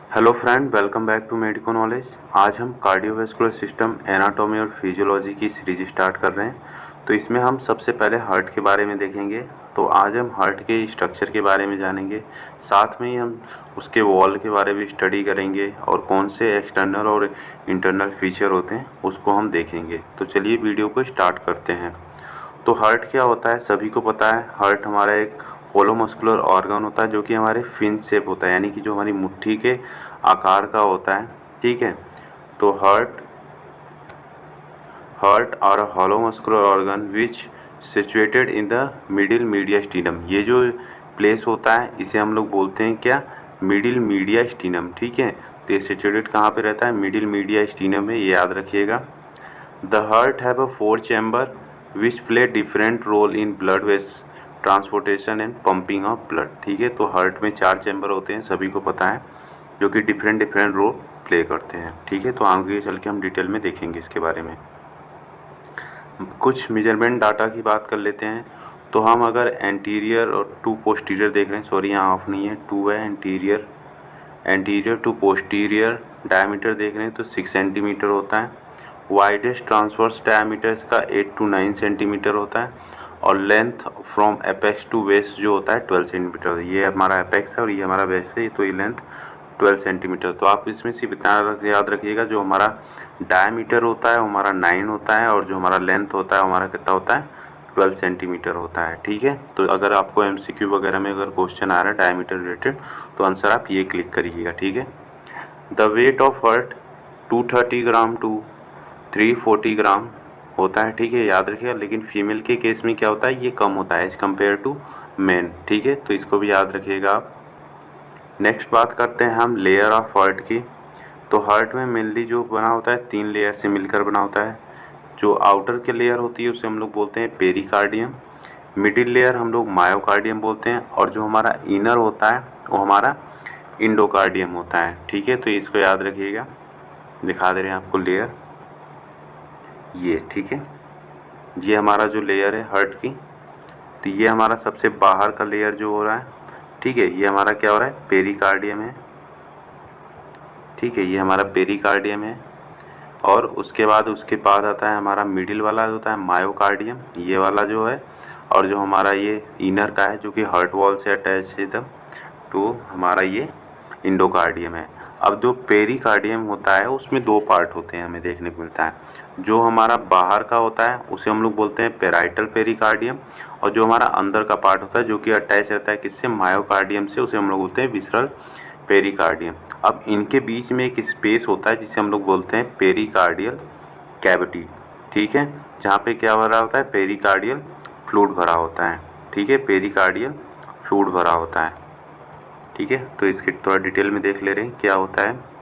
Hello friend, welcome back to medico knowledge. आज हम cardiovascular system, anatomy और physiology की सीरीज स्टार्ट कर रहे हैं। तो इसमें हम सबसे पहले हार्ट के बारे में देखेंगे। तो आज हम हार्ट के स्ट्रक्चर के बारे में जानेंगे, साथ में ही हम उसके वॉल के बारे में स्टडी करेंगे और कौन से एक्सटर्नल और इंटरनल फीचर होते हैं उसको हम देखेंगे। तो चलिए वीडियो को स्टार्ट करते हैं। तो हार्ट क्या होता है, सभी को पता है। हार्ट हमारा एक होलो मस्कुलर ऑर्गन होता है जो कि हमारे फिन शेप होता है, यानी कि जो हमारी मुट्ठी के आकार का होता है। ठीक है। तो heart are hollow muscular organ which situated in the middle mediastinum, ये जो प्लेस होता है इसे हम लोग बोलते हैं क्या, मिडिल मीडियास्टिनम। ठीक है। तो ये सिचुएटेड कहाँ पे रहता है, मिडिल मीडियास्टिनम में, ये याद रखिएगा। The heart have a 4 chamber which play different role in blood vessel transportation and pumping of blood. ठीक है। तो हार्ट में 4 चैम्बर होते हैं, सभी को पता है, जो कि डिफरेंट रोल प्ले करते हैं। ठीक है। तो आगे चल के हम डिटेल में देखेंगे इसके बारे में। कुछ मेजरमेंट डाटा की बात कर लेते हैं। तो हम अगर एंटीरियर और टू पोस्टीरियर देख रहे हैं, सॉरी यहाँ ऑफ नहीं है, टू है, एंटीरियर टू पोस्टीरियर डायमीटर देख रहे हैं तो 6 सेंटीमीटर होता है। वाइडेस्ट ट्रांसवर्स डायमीटर इसका 8 to 9 सेंटीमीटर होता है। और length from apex to waist जो होता है 12 सेंटीमीटर। ये हमारा एपेक्स है और ये हमारा वेस्ट है, तो ये लेंथ 12 सेंटीमीटर। तो आप इसमें सिर्फ इतना याद रखिएगा, जो हमारा डायमीटर होता है वो हमारा 9 होता है और जो हमारा लेंथ होता है हमारा कितना होता है, 12 सेंटीमीटर होता है। ठीक है। तो अगर आपको MCQ वगैरह में अगर क्वेश्चन आ रहा है डायमीटर रिलेटेड, तो आंसर आप ये क्लिक करिएगा। ठीक है। The weight of heart 230 gram to 340 gram होता है। ठीक है, याद रखिएगा। लेकिन फीमेल के केस में क्या होता है, ये कम होता है एज कम्पेयर टू मैन। ठीक है। तो इसको भी याद रखिएगा आप। नेक्स्ट बात करते हैं हम लेयर ऑफ हार्ट की। तो हार्ट में मेनली जो बना होता है 3 लेयर से मिलकर बना होता है। जो आउटर के लेयर होती है उसे हम लोग बोलते हैं पेरिकार्डियम, मिडिल लेयर हम लोग मायोकार्डियम बोलते हैं, और जो हमारा इनर होता है वो हमारा इंडोकार्डियम होता है। ठीक है। तो इसको याद रखिएगा, दिखा दे रहे हैं आपको लेयर, ये। ठीक है। ये हमारा जो लेयर है हार्ट की, तो ये हमारा सबसे बाहर का लेयर जो हो रहा है, ठीक है, ये हमारा क्या हो रहा है, पेरिकार्डियम है। ठीक है, ये हमारा पेरिकार्डियम है। और उसके बाद आता है हमारा मिडिल वाला होता है मायोकार्डियम, ये वाला जो है। और जो हमारा ये इनर का है जो कि हार्ट वॉल से अटैच है एकदम, तो हमारा ये इंडोकार्डियम है। अब जो पेरिकार्डियम होता है उसमें 2 पार्ट होते हैं, हमें देखने को मिलता है। जो हमारा बाहर का होता है उसे हम लोग बोलते हैं पेराइटल पेरिकार्डियम, और जो हमारा अंदर का पार्ट होता है जो कि अटैच रहता है किससे, मायोकार्डियम से, उसे हम लोग बोलते हैं विसरल पेरिकार्डियम। अब इनके बीच में एक स्पेस होता है जिसे हम लोग बोलते हैं पेरिकार्डियल कैविटी। ठीक है। जहाँ पे क्या भरा होता है, पेरिकार्डियल फ्लूइड भरा होता है। ठीक है, पेरिकार्डियल फ्लूइड भरा होता है। ठीक है। तो इसके थोड़ा डिटेल में देख ले रहे हैं क्या होता है।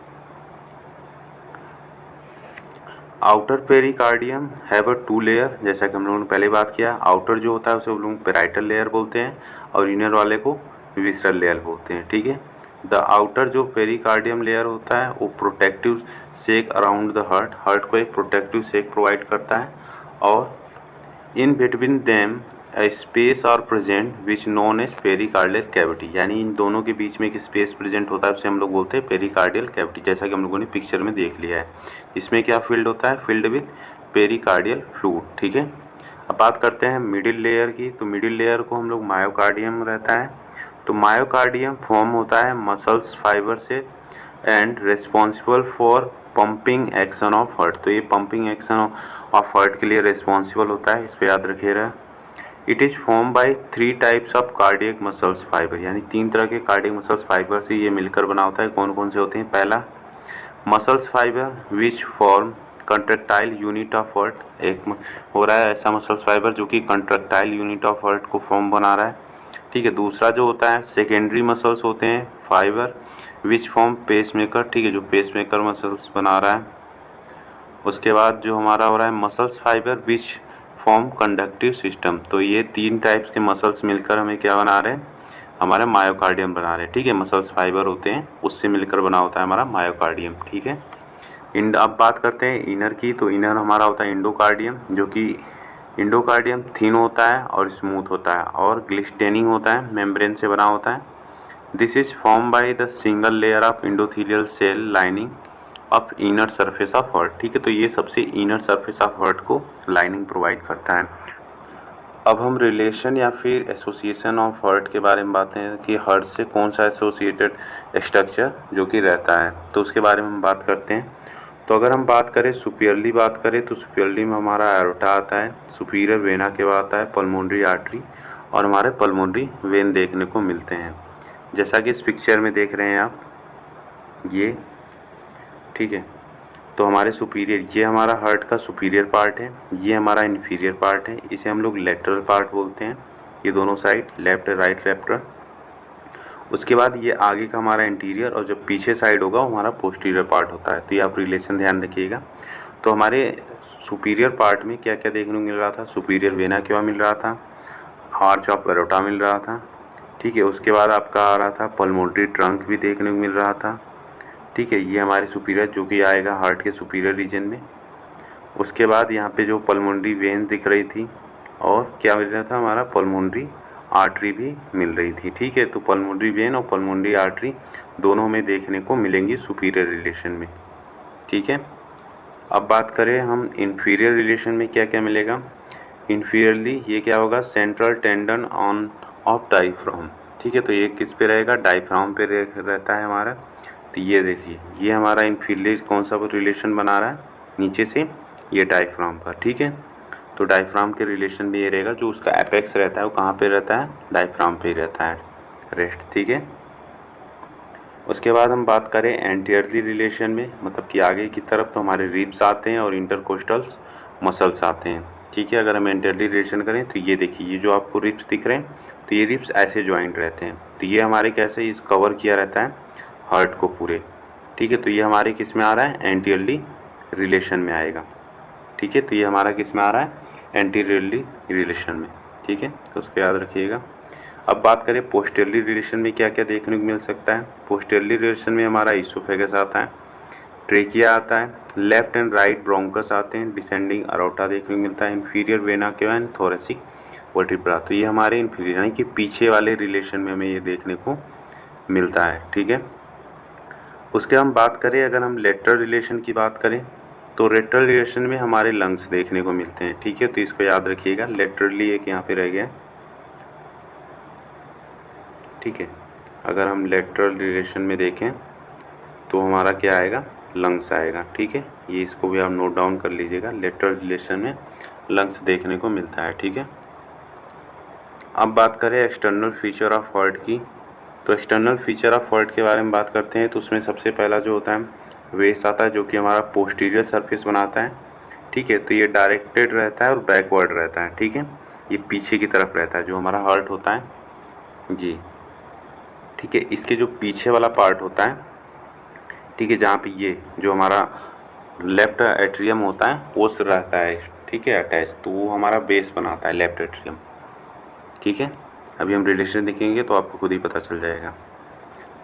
Outer pericardium have a 2 layer, जैसा कि हम लोगों ने पहले बात किया। आउटर जो होता है उसे हम लोग पेराइटल लेयर बोलते हैं और इनर वाले को विसरल लेयर बोलते हैं। ठीक है। द आउटर जो पेरिकार्डियम लेयर होता है वो protective sac around the heart को एक प्रोटेक्टिव शेक प्रोवाइड करता है। और in between them space are present which known as pericardial cavity, यानी इन दोनों के बीच में एक स्पेस प्रेजेंट होता है, उसे हम लोग बोलते हैं पेरिकार्डियल कैविटी, जैसा कि हम लोगों ने पिक्चर में देख लिया है। इसमें क्या फील्ड होता है, फील्ड विद पेरिकार्डियल फ्लूइड। ठीक है। अब बात करते हैं मिडिल लेयर की। तो मिडिल लेयर को हम लोग मायोकार्डियम रहता है। तो मायोकार्डियम फॉर्म होता है मसल्स फाइबर से and responsible for pumping action of heart. तो ये पंपिंग एक्शन ऑफ हार्ट के लिए रिस्पॉन्सिबल होता है, इस पर याद रखिएगा। It is form by 3 types of cardiac muscles fibre, यानी 3 तरह के कार्डियक मसल्स फाइबर से ये मिलकर बना होता है। कौन कौन से होते हैं, पहला muscles fibre which form contractile unit of heart, एक हो रहा है ऐसा मसल्स फाइबर जो कि कंट्रेक्टाइल यूनिट ऑफ हार्ट को फॉर्म बना रहा है। ठीक है। दूसरा जो होता है सेकेंडरी मसल्स होते हैं fibre which form pacemaker, ठीक है, जो पेस मेकर मसल्स बना रहा है। उसके बाद जो हमारा हो रहा है muscles fibre which form conductive system. तो ये 3 टाइप्स के मसल्स मिलकर हमें क्या बना रहे हैं, हमारा मायोकार्डियम बना रहे हैं। ठीक है, मसल्स फाइबर होते हैं उससे मिलकर बना होता है हमारा मायोकार्डियम। ठीक है। अब बात करते हैं इनर की। तो इनर हमारा होता है इंडोकार्डियम, जो कि इंडोकार्डियम थिन होता है और स्मूथ होता है और ग्लिस्टेनिंग होता है, मेम्ब्रेन से बना होता है। This is form by the single layer of endothelial cell lining of inner surface of heart. ठीक है, तो ये सबसे इनर सरफेस ऑफ हार्ट को लाइनिंग प्रोवाइड करता है। अब हम रिलेशन या फिर एसोसिएशन ऑफ हार्ट के बारे में बात हैं कि हार्ट से कौन सा एसोसिएटेड स्ट्रक्चर जो कि रहता है, तो उसके बारे में हम बात करते हैं। तो अगर हम बात करें सुपीरियरली बात करें तो सुपीरियरली में हमारा एरोटा आता है, सुपीरियर वेना के बाद आता है पल्मोनरी आर्टरी और हमारे पल्मोनरी वेन देखने को मिलते हैं, जैसा कि इस पिक्चर में देख रहे हैं आप ये। ठीक है, तो हमारे सुपीरियर, ये हमारा हार्ट का सुपीरियर पार्ट है, ये हमारा इन्फीरियर पार्ट है, इसे हम लोग लेटरल पार्ट बोलते हैं, ये दोनों साइड लेफ्ट राइट लेफ्ट। उसके बाद ये आगे का हमारा इंटीरियर और जो पीछे साइड होगा वो हमारा पोस्टीरियर पार्ट होता है। तो ये आप रिलेशन ध्यान रखिएगा। तो हमारे सुपीरियर पार्ट में क्या क्या देखने को मिल रहा था, सुपीरियर वेना क्यों मिल रहा था, आर्च ऑफ एरोटा मिल रहा था। ठीक है, उसके बाद आपका आ रहा था पल्मोनरी ट्रंक भी देखने को मिल रहा था। ठीक है, ये हमारे सुपीरियर जो कि आएगा हार्ट के सुपीरियर रीजन में। उसके बाद यहाँ पे जो पल्मोनरी वेन दिख रही थी और क्या मिल रहा था, हमारा पल्मोनरी आर्टरी भी मिल रही थी। ठीक है, तो पल्मोनरी वेन और पल्मोनरी आर्टरी दोनों में देखने को मिलेंगी सुपीरियर रिलेशन में। ठीक है, अब बात करें हम इन्फीरियर रिलेशन में क्या क्या मिलेगा। इन्फीरियरली ये क्या होगा, central tendon on off diaphragm. ठीक है, तो ये किस पे रहेगा, डायफ्राम पे रहता है हमारा। तो ये देखिए, ये हमारा इन्फीरियर कौन सा रिलेशन बना रहा है, नीचे से ये डायफ्राम का। ठीक है, तो डायफ्राम के रिलेशन में ये रहेगा, जो उसका एपेक्स रहता है वो कहाँ पे रहता है, डायफ्राम पे ही रहता है रेस्ट। ठीक है, उसके बाद हम बात करें एंटीरियरली रिलेशन में, मतलब कि आगे की तरफ तो हमारे रिब्स आते हैं और इंटरकोस्टल्स मसल्स आते हैं। ठीक है, अगर हम एंटीरियरली रिलेशन करें तो ये देखिए, ये जो आपको रिब्स दिख रहे हैं तो ये रिब्स ऐसे ज्वाइंट रहते हैं। तो ये हमारे कैसे इस कवर किया रहता है हार्ट को पूरे। ठीक है, तो ये हमारे किस में आ रहा है, एंटीरियरली रिलेशन में आएगा। ठीक है, तो ये हमारा किस में आ रहा है, एंटीरियरली रिलेशन में। ठीक है, तो उसको याद रखिएगा। अब बात करें पोस्टीरियरली रिलेशन में क्या क्या देखने को मिल सकता है। पोस्टीरियरली रिलेशन में हमारा इसोफेगस आता है, ट्रेकिया आता है, लेफ्ट एंड राइट ब्रोंकस आते हैं, डिसेंडिंग अरोटा देखने को मिलता है, inferior vena cava and thoracic vertebra. तो ये हमारे इन्फीरियर यानी कि पीछे वाले रिलेशन में हमें ये देखने को मिलता है। ठीक है, उसके हम बात करें, अगर हम लेटरल रिलेशन की बात करें तो लेटरल रिलेशन में हमारे लंग्स देखने को मिलते हैं। ठीक है, तो इसको याद रखिएगा, लेटरली एक यहाँ पे रह गया। ठीक है, अगर हम लेटरल रिलेशन में देखें तो हमारा क्या आएगा, लंग्स आएगा। ठीक है, ये इसको भी आप नोट डाउन कर लीजिएगा, लेटरल रिलेशन में लंग्स देखने को मिलता है। ठीक है, अब बात करें एक्सटर्नल फीचर ऑफ हार्ट की, तो एक्सटर्नल फीचर ऑफ हार्ट के बारे में बात करते हैं तो उसमें सबसे पहला जो होता है वेस आता है, जो कि हमारा पोस्टीरियर सरफेस बनाता है। ठीक है, तो ये डायरेक्टेड रहता है और बैकवर्ड रहता है। ठीक है, ये पीछे की तरफ रहता है जो हमारा हार्ट होता है जी। ठीक है, इसके जो पीछे वाला पार्ट होता है, ठीक है, जहाँ पे ये जो हमारा लेफ्ट एट्रियम होता है वो रहता है, ठीक है, अटैच, तो वो हमारा बेस बनाता है लेफ्ट एट्रियम। ठीक है, अभी हम रिलेशन देखेंगे तो आपको खुद ही पता चल जाएगा।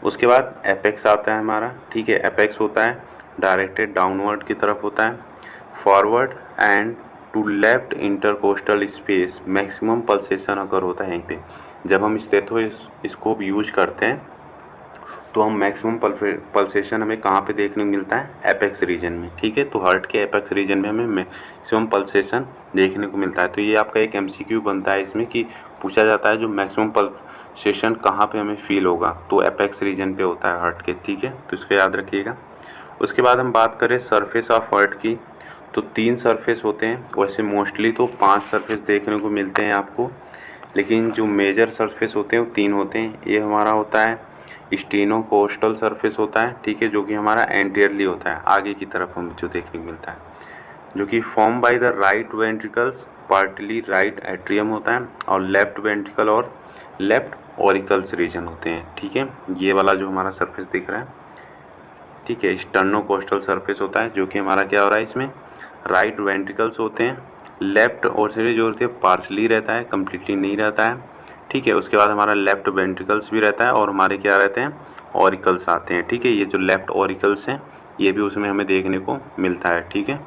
उसके बाद एपेक्स आता है हमारा। ठीक है, एपेक्स होता है डायरेक्टेड डाउनवर्ड की तरफ होता है, forward and to left intercostal space maximum pulsation अगर होता है यहीं पे। जब हम स्टेथोस्कोप यूज करते हैं तो हम मैक्सिमम पल्सेशन हमें कहाँ पे देखने को मिलता है, एपेक्स रीजन में। ठीक है, तो हार्ट के एपेक्स रीजन में हमें मैक्सिमम पल्सेशन देखने को मिलता है। तो ये आपका एक एमसीक्यू बनता है इसमें कि पूछा जाता है जो मैक्सिमम पल्सेशन कहाँ पे हमें फील होगा, तो एपेक्स रीजन पे होता है हार्ट के। ठीक है, तो इसको याद रखिएगा। उसके बाद हम बात करें सरफेस ऑफ हार्ट की, तो 3 सरफेस होते हैं, वैसे मोस्टली तो 5 सरफेस देखने को मिलते हैं आपको, लेकिन जो मेजर सरफेस होते हैं वो 3 होते हैं। ये हमारा होता है स्टेनोकोस्टल सरफेस होता है। ठीक है, जो कि हमारा एंटीरियरली होता है, आगे की तरफ हमें जो देखने को मिलता है, जो कि form by the right ventricles, partly right atrium होता है, और लेफ्ट वेंट्रिकल और लेफ्ट ऑरिकल्स रीजन होते हैं। ठीक है, ये वाला जो हमारा सरफेस दिख रहा है, ठीक है, स्टर्नोकोस्टल सरफेस होता है, जो कि हमारा क्या हो रहा है, इसमें राइट वेंट्रिकल्स होते हैं, लेफ्ट ऑरिकल जो होती है पार्शली रहता है, कम्प्लीटली नहीं रहता है। ठीक है, उसके बाद हमारा लेफ्ट वेंट्रिकल्स भी रहता है और हमारे क्या रहते हैं, ऑरिकल्स आते हैं। ठीक है, ये जो लेफ्ट ऑरिकल्स हैं ये भी उसमें हमें देखने को मिलता है। ठीक है,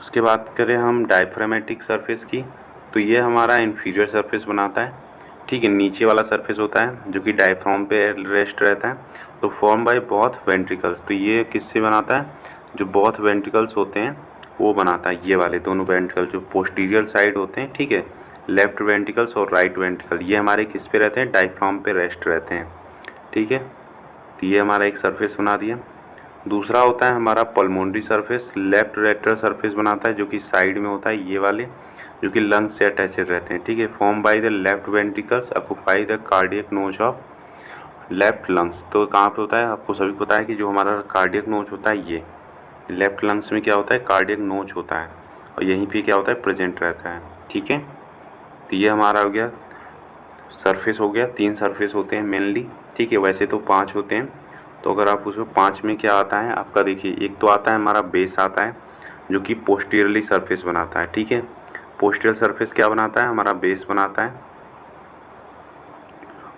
उसके बाद करें हम डायफ्रामेटिक सरफेस की, तो ये हमारा इन्फीरियर सरफेस बनाता है, ठीक है, नीचे वाला सरफेस होता है जो कि डायफ्राम पे रेस्ट रहता है, तो फॉर्म बाय बोथ वेंट्रिकल्स। तो ये किससे बनाता है, जो बोथ वेंट्रिकल्स होते हैं वो बनाता है, ये वाले दोनों वेंट्रिकल जो पोस्टीरियर साइड होते हैं, ठीक है, लेफ्ट वेंट्रिकल्स और राइट वेंट्रिकल, ये हमारे किस पे रहते हैं, डायफ्राम पे रेस्ट रहते हैं, ठीक है। तो ये हमारा एक सरफेस बना दिया। दूसरा होता है हमारा pulmonary surface, left rectal surface बनाता है जो कि साइड में होता है, ये वाले जो कि लंग्स से अटैचड रहते हैं, ठीक है। Form by the left ventricles occupy the cardiac नोच ऑफ लेफ्ट लंग्स। तो कहाँ पे होता है, आपको सभी पता है कि जो हमारा कार्डियक नोच होता है ये लेफ्ट लंग्स में क्या होता है, कार्डियक नोच होता है, और यहीं पे क्या होता है, प्रेजेंट रहता है, ठीक है। तो ये हमारा हो गया सरफेस हो गया, 3 सरफेस होते हैं मेनली, ठीक है, वैसे तो 5 होते हैं। तो अगर आप उसमें 5 में क्या आता है आपका, देखिए एक तो आता है हमारा बेस आता है जो कि पोस्टीरियरली सरफेस बनाता है, ठीक है। पोस्टीरियर सरफेस क्या बनाता है, हमारा बेस बनाता है।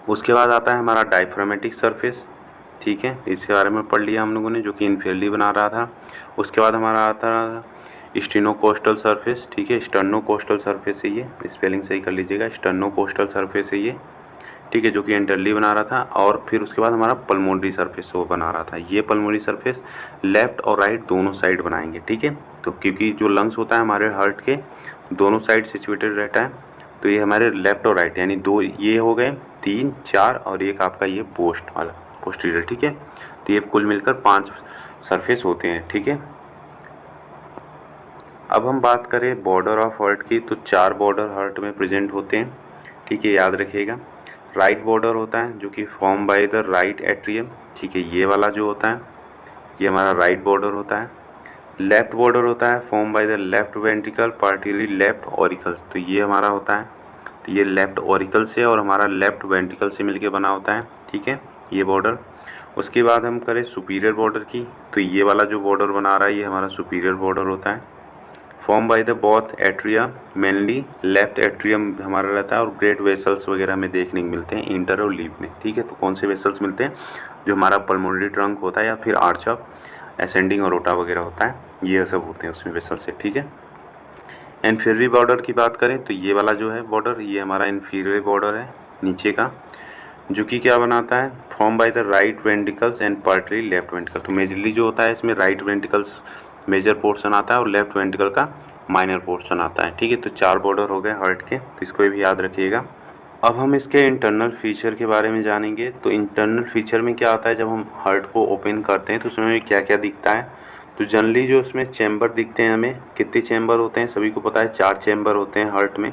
उसके बाद आता है हमारा डायफ्रामेटिक सरफेस, ठीक है, इसके बारे में पढ़ लिया हम लोगों ने, जो कि इन्फीरियरली बना रहा था। उसके बाद हमारा आता है स्टेनोकोस्टल सरफेस, ठीक है, स्टर्नोकोस्टल सरफेस है, ये स्पेलिंग सही कर लीजिएगा, स्टर्नोकोस्टल सरफेस है ये, ठीक है, जो कि इंटरली बना रहा था। और फिर उसके बाद हमारा पल्मोनरी सरफेस वो बना रहा था, ये पल्मोनरी सरफेस लेफ्ट और राइट दोनों साइड बनाएंगे, ठीक है। तो क्योंकि जो लंग्स होता है हमारे हार्ट के दोनों साइड सिचुएटेड रहता है, तो ये हमारे लेफ्ट और राइट यानी 2 ये हो गए, 3 4 और एक आपका ये पोस्ट वाला पोस्टीरियर, ठीक है। तो ये कुल मिलकर 5 सरफेस होते हैं, ठीक है। अब हम बात करें बॉर्डर ऑफ हार्ट की, तो 4 बॉर्डर हार्ट में प्रेजेंट होते हैं, ठीक है, याद रखिएगा। राइट बॉर्डर होता है जो कि form by the right atrium, ठीक है, ये वाला जो होता है ये हमारा राइट बॉर्डर होता है। लेफ्ट बॉर्डर होता है form by the left ventricle particularly left auricles, तो ये हमारा होता है, तो ये लेफ्ट ऑरिकल से और हमारा लेफ्ट वेंट्रिकल से मिलके बना होता है, ठीक है, ये बॉर्डर। उसके बाद हम करें सुपीरियर बॉर्डर की, तो ये वाला जो बॉर्डर बना रहा है ये हमारा सुपीरियर बॉर्डर होता है। Form by the both atria, mainly left atrium हमारा रहता है और ग्रेट वेसल्स वगैरह में देखने को मिलते हैं इंटर और लीफ में, ठीक है। तो कौन से वेसल्स मिलते हैं, जो हमारा पल्मोनरी ट्रंक होता है या फिर आर्च ऑफ एसेंडिंग और रोटा वगैरह होता है, ये सब होते हैं उसमें वेसल से, ठीक है। इन्फीरियर बॉर्डर की बात करें तो ये वाला जो है बॉर्डर ये हमारा इन्फीरियर बॉर्डर है नीचे का, जो कि क्या बनाता है, form by the right ventricles and partly left ventricle. तो मेजरली जो होता है इसमें राइट वेंट्रिकल्स मेजर पोर्शन आता है और लेफ्ट वेंट्रिकल का माइनर पोर्शन आता है, ठीक है। तो 4 बॉर्डर हो गए हार्ट के, तो इसको भी याद रखिएगा। अब हम इसके इंटरनल फीचर के बारे में जानेंगे। तो इंटरनल फीचर में क्या आता है, जब हम हार्ट को ओपन करते हैं तो उसमें क्या क्या दिखता है। तो जनरली जो उसमें चैम्बर दिखते हैं हमें, कितने चैम्बर होते हैं सभी को पता है, 4 चैम्बर होते हैं हार्ट में,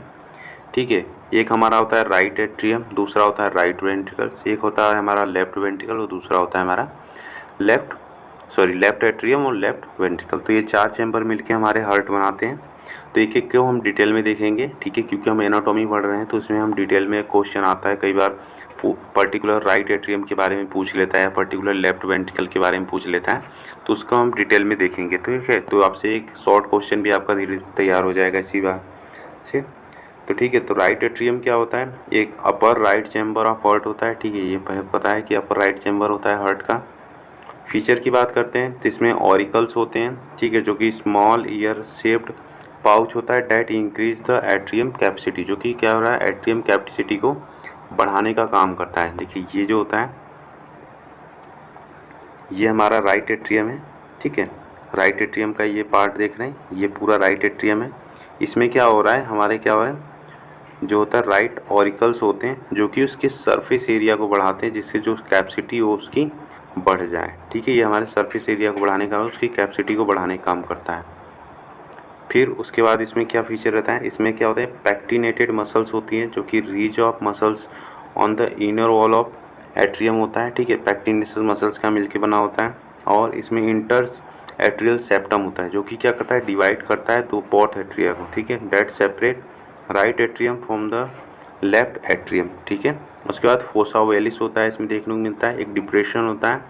ठीक है। एक हमारा होता है राइट एट्रियम, दूसरा होता है राइट वेंट्रिकल, एक होता है हमारा लेफ्ट वेंट्रिकल और दूसरा होता है हमारा लेफ्ट एट्रियम और लेफ्ट वेंट्रिकल। तो ये 4 चैम्बर मिलके हमारे हार्ट बनाते हैं। तो एक एक को हम डिटेल में देखेंगे, ठीक है, क्योंकि हम एनाटॉमी पढ़ रहे हैं तो उसमें हम डिटेल में क्वेश्चन आता है, कई बार पर्टिकुलर राइट एट्रियम के बारे में पूछ लेता है या पर्टिकुलर लेफ्ट वेंट्रिकल के बारे में पूछ लेता है, तो उसको हम डिटेल में देखेंगे, ठीक है। तो आपसे एक शॉर्ट क्वेश्चन भी आपका धीरे धीरे तैयार हो जाएगा इसी बात से। तो ठीक है, तो राइट एट्रियम क्या होता है, एक upper right chamber of heart होता है, ठीक है, ये पता है कि अपर राइट चैम्बर होता है हार्ट का। फीचर की बात करते हैं तो इसमें ऑरिकल्स होते हैं, ठीक है, जो कि स्मॉल ईयर शेप्ड पाउच होता है that increase the atrium capacity, जो कि क्या हो रहा है, एट्रियम कैपेसिटी को बढ़ाने का काम करता है। देखिए ये जो होता है ये हमारा राइट एट्रियम है, ठीक है, राइट एट्रियम का ये पार्ट देख रहे हैं, ये पूरा राइट एट्रियम है। इसमें क्या हो रहा है, हमारे क्या हो रहा है, जो होता है राइट ऑरिकल्स होते हैं जो कि उसके सरफेस एरिया को बढ़ाते हैं, जिससे जो कैपेसिटी हो उसकी बढ़ जाए, ठीक है। ये हमारे सरफेस एरिया को बढ़ाने का, उसकी कैपेसिटी को बढ़ाने का काम करता है। फिर उसके बाद इसमें क्या फीचर रहता है, इसमें क्या होता है, पैक्टिनेटेड मसल्स होती हैं जो कि reach of muscles on the inner wall of atrium होता है, ठीक है, पैक्टिनेटेड मसल्स का मिलके बना होता है। और इसमें इंटर्स एट्रियल सेप्टम होता है जो कि क्या करता है, डिवाइड करता है तो बोथ एट्रिया को, ठीक है, that separate right atrium from the left atrium, ठीक है। उसके बाद फोसा ओवैलिस होता है, इसमें देखने को मिलता है एक डिप्रेशन होता है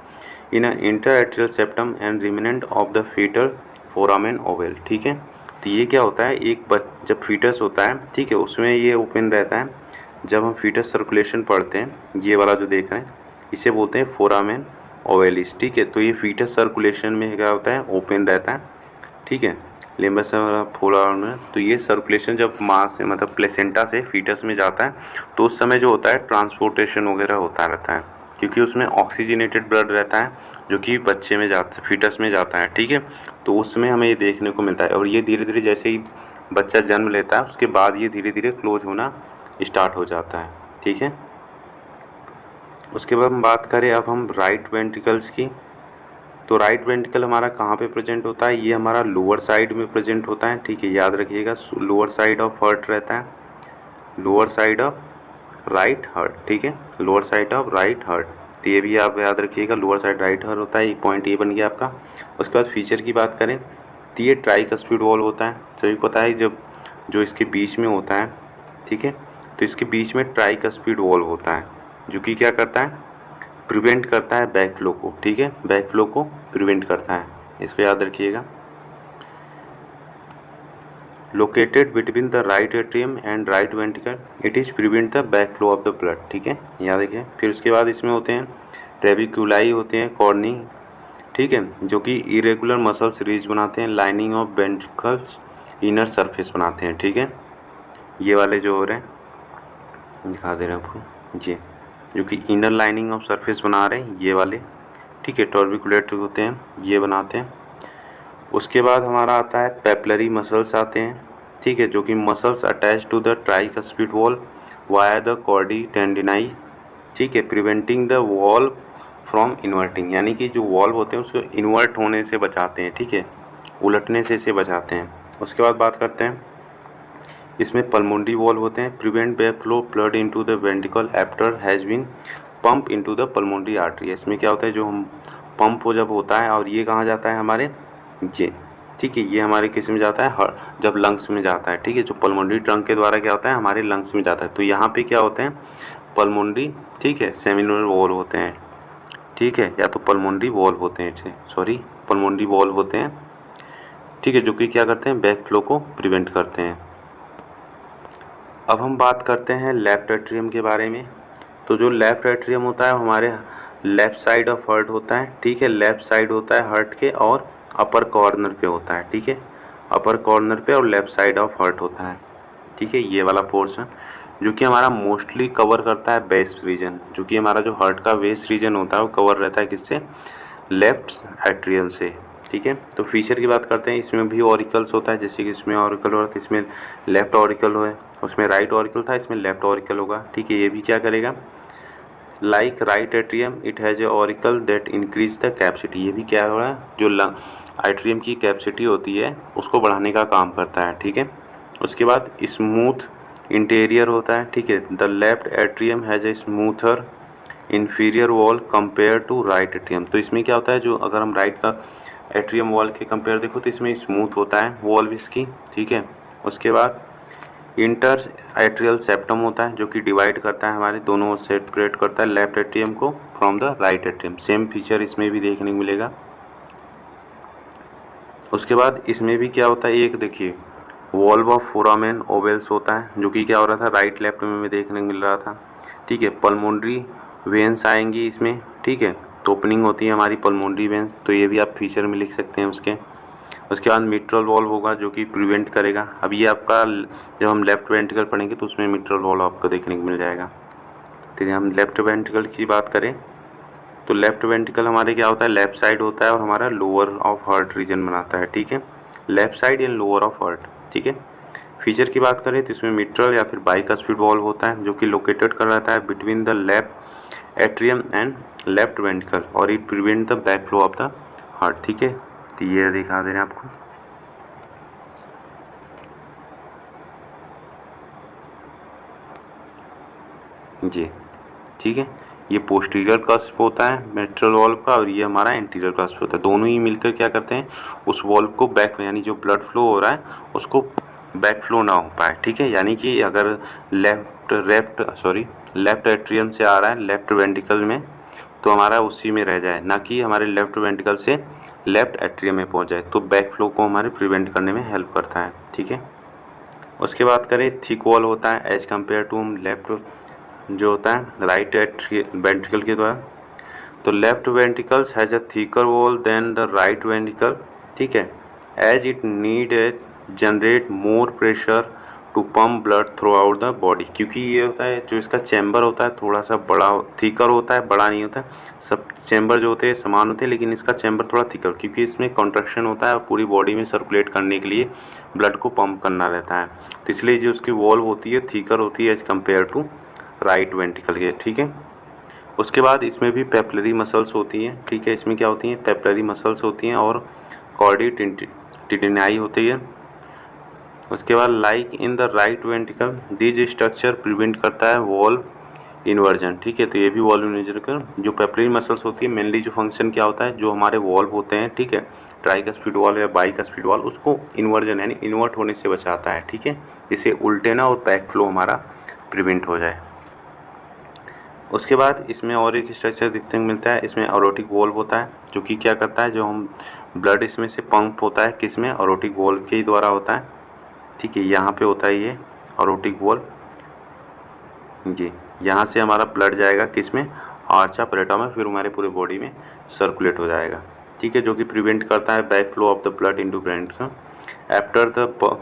in inter atrial septum and remnant of the fetal foramen ovale, ठीक है। तो ये क्या होता है, जब फीटस होता है, ठीक है, उसमें ये ओपन रहता है। जब हम फीटस सर्कुलेशन पढ़ते हैं, ये वाला जो देख रहे हैं इसे बोलते हैं फोरामेन ओवलिस, ठीक है। तो ये फीटस सर्कुलेशन में क्या होता है, ओपन रहता है, ठीक है। लिम्बस फूल में, तो ये सर्कुलेशन जब माँ से मतलब प्लेसेंटा से फीटस में जाता है तो उस समय जो होता है ट्रांसपोर्टेशन वगैरह होता रहता है, क्योंकि उसमें ऑक्सीजनेटेड ब्लड रहता है जो कि बच्चे में जाता फीटस में जाता है, ठीक है। तो उसमें हमें ये देखने को मिलता है, और ये धीरे धीरे जैसे ही बच्चा जन्म लेता है उसके बाद ये धीरे धीरे क्लोज होना स्टार्ट हो जाता है, ठीक है। उसके बाद हम बात करें अब हम राइट वेंट्रिकल्स की, तो राइट वेंट्रिकल हमारा कहाँ पे प्रेजेंट होता है, ये हमारा लोअर साइड में प्रेजेंट होता है, ठीक है, याद रखिएगा लोअर साइड ऑफ हार्ट रहता है, lower side of right heart, ठीक है, lower side of right heart, तो ये भी आप याद रखिएगा लोअर साइड राइट हार्ट होता है, एक पॉइंट ये बन गया आपका। उसके बाद फीचर की बात करें तो ये ट्राइकस्पिड वॉल्व होता है, सभी पता है, जब जो इसके बीच में होता है, ठीक है, तो इसके बीच में ट्राइकस्पिड वॉल्व होता है जो कि क्या करता है, प्रिवेंट करता है बैक फ्लो को, ठीक है, बैक फ्लो को प्रिवेंट करता है, इसको याद रखिएगा। Located between the right atrium and right ventricle, it is prevent the back flow of the blood, ठीक है, याद रखिए। फिर उसके बाद इसमें होते हैं ट्रेबिक्युलाई होते हैं, कॉर्नी, ठीक है, जो कि इरेगुलर मसल्स रीज बनाते हैं, lining of ventricles inner surface बनाते हैं, ठीक है, ये वाले जो हो रहे हैं दिखा दे रहे हैं आपको, ये जो कि इनर लाइनिंग ऑफ सरफेस बना रहे हैं ये वाले, ठीक है, टॉर्बिकुलेटर होते हैं ये बनाते हैं। उसके बाद हमारा आता है पेपलरी मसल्स आते हैं, ठीक है, जो कि muscles attach to the tricuspid wall via the chordae tendineae, ठीक है, preventing the valve from inverting, यानी कि जो वॉल्व होते हैं उसको इन्वर्ट होने से बचाते हैं, ठीक है, उलटने से इसे बचाते हैं। उसके बाद बात करते हैं इसमें पल्मोनरी वॉल्व होते हैं, prevent back flow blood into the ventricle after has been pump into the pulmonary artery, इसमें क्या होता है, जो हम पंप जब होता है और ये कहाँ जाता है हमारे ये, ठीक है, ये हमारे किस में जाता है, जब लंग्स में जाता है, ठीक है, जो पल्मोनरी ट्रंक के द्वारा क्या होता है हमारे लंग्स में जाता है, तो यहाँ पे क्या होते हैं पल्मोनरी, ठीक है, सेमिनल वॉल्व होते हैं, ठीक है, या तो पल्मोनरी वॉल्व होते हैं, सॉरी पल्मोनरी वॉल्व होते हैं, ठीक है, जो कि क्या करते हैं बैक फ्लो को प्रिवेंट करते हैं। अब हम बात करते हैं लेफ्ट एट्रियम के बारे में, तो जो लेफ्ट एट्रियम होता है हमारे लेफ़्ट साइड ऑफ हार्ट होता है, ठीक है, लेफ़्ट साइड होता है हार्ट के और अपर कॉर्नर पे होता है, ठीक है, अपर कॉर्नर पे और लेफ़्ट साइड ऑफ हार्ट होता है, ठीक है, ये वाला पोर्शन जो कि हमारा मोस्टली कवर करता है बेस रीजन, जो कि हमारा जो हार्ट का बेस रीजन होता है वो कवर रहता है किससे, लेफ्ट एट्रियम से, ठीक है। तो फीचर की बात करते हैं, इसमें भी ऑरिकल्स होता है, जैसे कि इसमें ऑरिकल हो रहा था, इसमें लेफ्ट ऑरिकल है, उसमें राइट ऑरिकल था, इसमें लेफ्ट ऑरिकल होगा, ठीक है, ये भी क्या करेगा, like right atrium it has a auricle that increase the capacity, ये भी क्या हो रहा है, जो एट्रियम की कैपेसिटी होती है उसको बढ़ाने का काम करता है, ठीक है। उसके बाद स्मूथ इंटीरियर होता है, ठीक है, the left atrium has a smoother inferior wall compare to right atrium, तो इसमें क्या होता है, जो अगर हम राइट का एट्रियम वॉल के कंपेयर देखो तो इसमें स्मूथ होता है वॉल इसकी, ठीक है। उसके बाद इंटर एट्रियल सेप्टम होता है जो कि डिवाइड करता है हमारे दोनों सेपरेट करता है लेफ्ट एट्रियम को from the right atrium, same feature इसमें भी देखने को मिलेगा। उसके बाद इसमें भी क्या होता है, एक देखिए वॉल्व ऑफ फोरामेन ओवेल्स होता है जो कि क्या हो रहा था राइट लेफ्ट में देखने को मिल रहा था, ठीक है। पल्मोनरी वेंस आएंगी इसमें, ठीक है, तो ओपनिंग होती है हमारी पल्मोनरी वेंस, तो ये भी आप फीचर में लिख सकते हैं उसके। उसके बाद मिट्रल वॉल्व होगा जो कि प्रिवेंट करेगा, अब ये आपका जब हम लेफ्ट वेंट्रिकल पढ़ेंगे तो उसमें मिट्रल वॉल्व आपको देखने को मिल जाएगा। तो हम लेफ्ट वेंट्रिकल की बात करें तो लेफ्ट वेंट्रिकल हमारे क्या होता है, लेफ्ट साइड होता है और हमारा लोअर ऑफ हार्ट रीजन बनाता है, ठीक है, left side and lower of heart, ठीक है। फीचर की बात करें तो इसमें मिट्रल या फिर बाइकस्पिड वॉल्व होता है जो कि लोकेटेड कर रहता है between the left atrium and left ventricle और it prevent the back flow of the heart, ठीक है। तो ये दिखा दे रहे हैं आपको, जी, ठीक है, ये पोस्टीरियर कस्प होता है मिट्रल वॉल्व का और ये हमारा एंटीरियर कस्प होता है, दोनों ही मिलकर क्या करते हैं उस वॉल्व को बैक, यानी जो ब्लड फ्लो हो रहा है उसको बैक फ्लो ना हो पाए, ठीक है, यानी कि अगर लेफ्ट एट्रियम से आ रहा है लेफ्ट वेंट्रिकल में तो हमारा उसी में रह जाए, ना कि हमारे लेफ्ट वेंट्रिकल से लेफ्ट एट्रियम में पहुंच जाए, तो बैक फ्लो को हमारे प्रिवेंट करने में हेल्प करता है, ठीक है। उसके बाद करें थिक वॉल होता है एज कम्पेयर टू लेफ्ट जो होता है राइट वेंट्रिकल के द्वारा, तो left ventricles has a thicker wall than the right ventricle, ठीक है, as it need generate more pressure to pump blood throughout the body, क्योंकि ये होता है जो इसका चैम्बर होता है थोड़ा सा बड़ा थिकर होता है, बड़ा नहीं होता है। सब चैम्बर जो होते हैं समान होते हैं, लेकिन इसका चैम्बर थोड़ा थिकर, क्योंकि इसमें कॉन्ट्रैक्शन होता है और पूरी बॉडी में सर्कुलेट करने के लिए ब्लड को पंप करना रहता है, तो इसलिए जो उसकी वॉल्व होती है थिकर होती है as compare to right ventricle के। ठीक है, उसके बाद इसमें भी पेपलरी मसल्स होती हैं। ठीक है, इसमें क्या होती हैं, पेपलरी मसल्स होती हैं और कॉर्डी टिटेनाई होती है। उसके बाद like in the right ventricle this structure prevent करता है वॉल्व इन्वर्जन। ठीक है, तो ये भी वॉल्व इन्वर्जन का जो पेपलरी मसल्स होती है मेनली जो फंक्शन क्या होता है, जो हमारे वॉल्व होते हैं, ठीक है, ट्राइकस्पिड वॉल्व या बाइकस्पिड वॉल्व, उसको इन्वर्जन यानी इन्वर्ट होने से बचाता है। ठीक है, जिससे उल्टे ना और बैक फ्लो हमारा प्रिवेंट हो जाए। उसके बाद इसमें और एक स्ट्रक्चर देखने को मिलता है, इसमें एरोटिक वॉल्व होता है, जो कि क्या करता है, जो हम ब्लड इसमें से पंप होता है किसमें, एरोटिक वॉल्व के ही द्वारा होता है। ठीक है, यहाँ पे होता है ये एरोटिक वॉल्व जी, यहाँ से हमारा ब्लड जाएगा किसमें, आर्चा प्लेटा में, फिर हमारे पूरे बॉडी में सर्कुलेट हो जाएगा। ठीक है, जो कि प्रिवेंट करता है back flow of the blood into brain का after the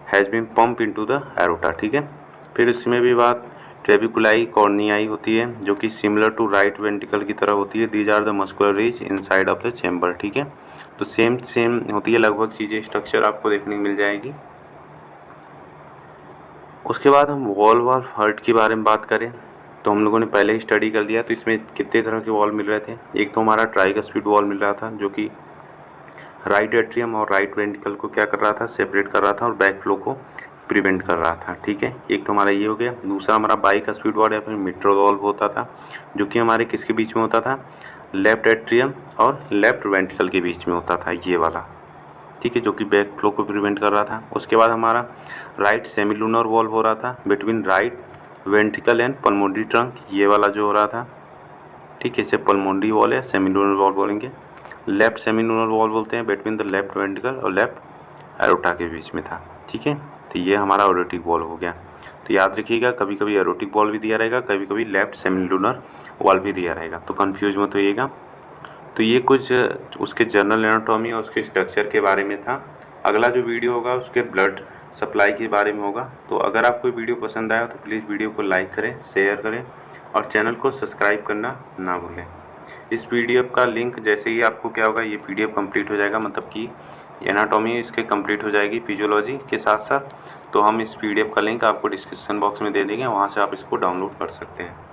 has been pump into the aorta. ठीक है, फिर इसमें भी बात ट्रेबिकुलाई कॉर्नियाई होती है, जो कि सिमिलर टू राइट वेंट्रिकल की तरह होती है। These are the muscular ridge inside of the chamber. ठीक है, तो सेम होती है लगभग चीज़ें, स्ट्रक्चर आपको देखने को मिल जाएगी। उसके बाद हम वॉल्व और हार्ट के बारे में बात करें तो हम लोगों ने पहले ही स्टडी कर लिया, तो इसमें कितने तरह के वॉल्व मिल रहे थे। एक तो हमारा ट्राइकस्पिड वॉल्व मिल रहा था, जो कि राइट एट्रियम और राइट वेंट्रिकल को क्या कर रहा था, सेपरेट कर रहा था और बैक फ्लो को प्रिवेंट कर रहा था। ठीक है, एक तो हमारा ये हो गया। दूसरा हमारा बाइकस्पिड वॉल्व या फिर मिट्रल वॉल्व होता था, जो कि हमारे किसके बीच में होता था, लेफ्ट एट्रियम और लेफ्ट वेंट्रिकल के बीच में होता था, ये वाला। ठीक है, जो कि बैक फ्लो को प्रिवेंट कर रहा था। उसके बाद हमारा राइट सेमिलूनर वॉल्व हो रहा था between right ventricle and pulmonary trunk, ये वाला जो हो रहा था। ठीक है, इसे पल्मोनरी वॉल्व या सेमिलूनर वॉल्व बोलेंगे। लेफ्ट सेमिलूनर वॉल्व बोलते हैं बिटवीन द लेफ्ट वेंट्रिकल और लेफ्ट एरोटा के बीच में था। ठीक है, तो ये हमारा एरोटिक वॉल्व हो गया। तो याद रखिएगा, कभी कभी एरोटिक वॉल्व भी दिया रहेगा, कभी कभी लेफ्ट सेमिलूनर वॉल्व भी दिया रहेगा, तो कन्फ्यूज मत होइएगा। तो ये कुछ उसके जनरल एनाटॉमी और उसके स्ट्रक्चर के बारे में था। अगला जो वीडियो होगा उसके ब्लड सप्लाई के बारे में होगा। तो अगर आपको वीडियो पसंद आया तो प्लीज़ वीडियो को लाइक करें, शेयर करें और चैनल को सब्सक्राइब करना ना भूलें। इस पीडीएफ का लिंक जैसे ही आपको क्या होगा, ये पीडीएफ कंप्लीट हो जाएगा, मतलब कि एनाटॉमी इसके कंप्लीट हो जाएगी फिजियोलॉजी के साथ साथ, तो हम इस पीडीएफ का लिंक आपको डिस्क्रिप्शन बॉक्स में दे देंगे, वहाँ से आप इसको डाउनलोड कर सकते हैं।